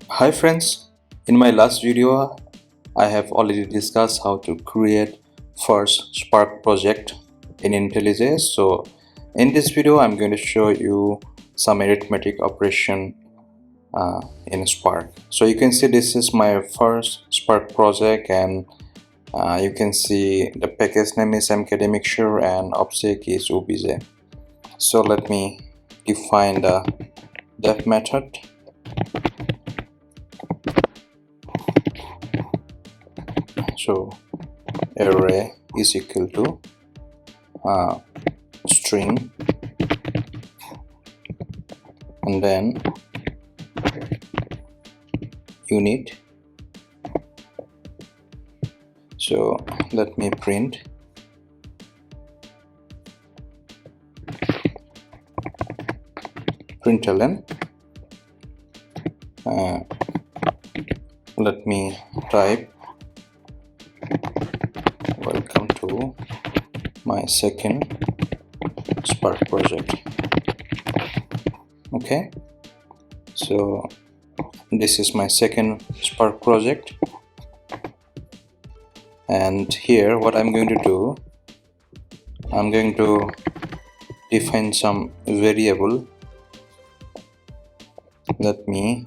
Hi friends, in my last video I have already discussed how to create first Spark project in IntelliJ. So in this video I'm going to show you some arithmetic operation in Spark. So you can see this is my first Spark project, and you can see the package name is mkdmixture and object is obj. So let me define the def method. So array is equal to string, and then unit. So let me print println. Let me type welcome to my second Spark project. Okay, so this is my second Spark project, and here what I'm going to do, I'm going to define some variable. Let me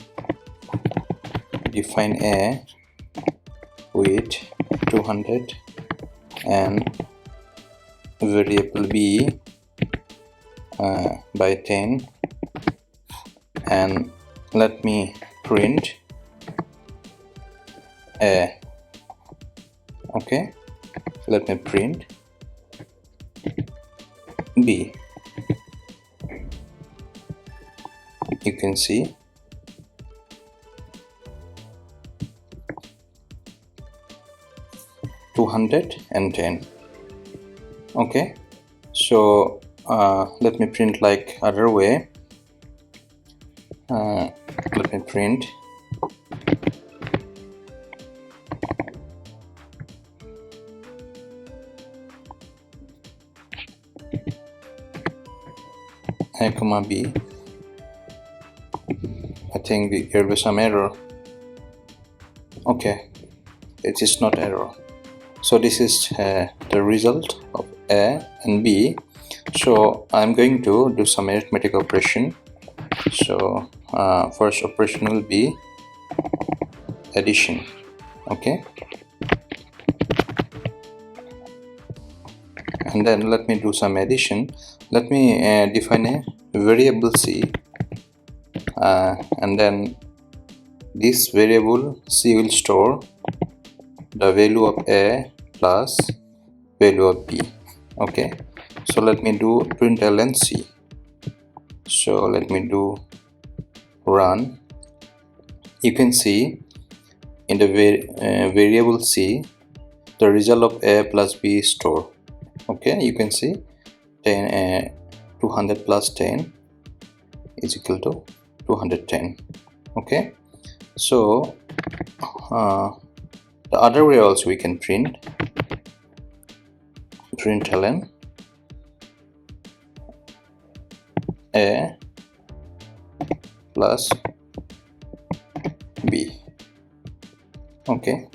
define a with 200 and variable b by 10, and let me print a. Okay, let me print b. You can see $210. Okay, so let me print like other way. Let me print a comma b. I think there will be some error. Okay, it is not error. So this is the result of a and b. So I'm going to do some arithmetic operation. So first operation will be addition. Okay, and then let me do some addition. Let me define a variable c, and then this variable c will store the value of a plus value of b. Okay, so let me do println c. So let me do run. You can see in the variable c the result of a plus b is stored. Okay, you can see 200 plus 10 is equal to 210. Okay, so the other way also we can print println a plus b. Okay,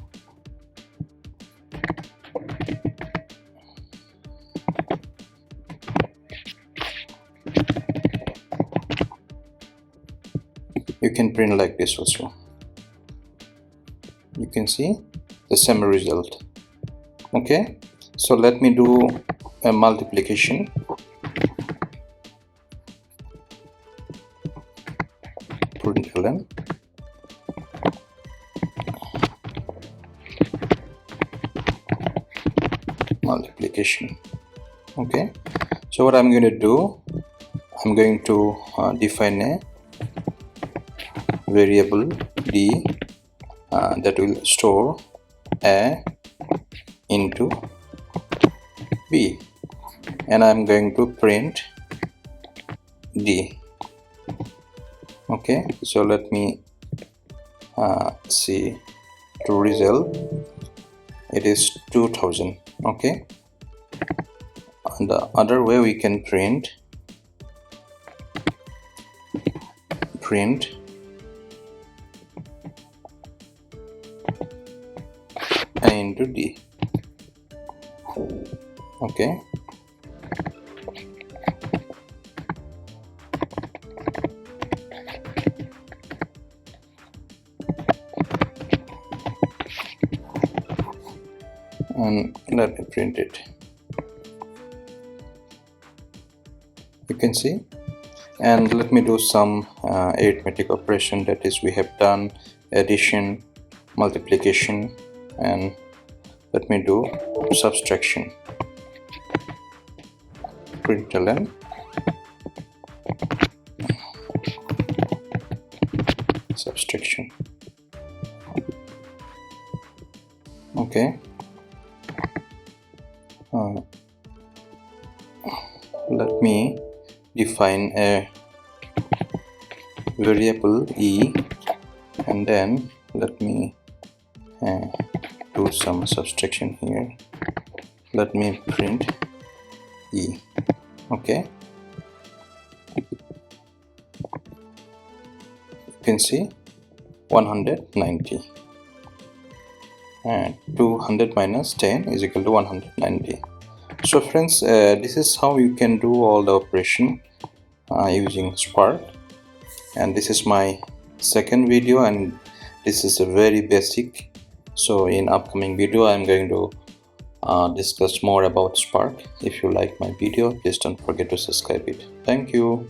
you can print like this also. You can see the same result. Okay, so let me do a multiplication. Println multiplication. Okay, so what I'm going to do, I'm going to define a variable d that will store a into b, and I'm going to print d. Okay, so let me see the result. It is 2000. Okay, and the other way we can print into D. Okay. And let me print it. You can see. And let me do some arithmetic operation, that is, we have done addition, multiplication, and let me do subtraction. Println subtraction. Okay. Let me define a variable e, and then let me do some subtraction here. Let me print e. Okay, you can see 190, and 200 minus 10 is equal to 190. So friends, this is how you can do all the operation using Spark. And this is my second video, and this is a very basic. So in upcoming video I'm going to discuss more about Spark. If you like my video, please don't forget to subscribe it. Thank you.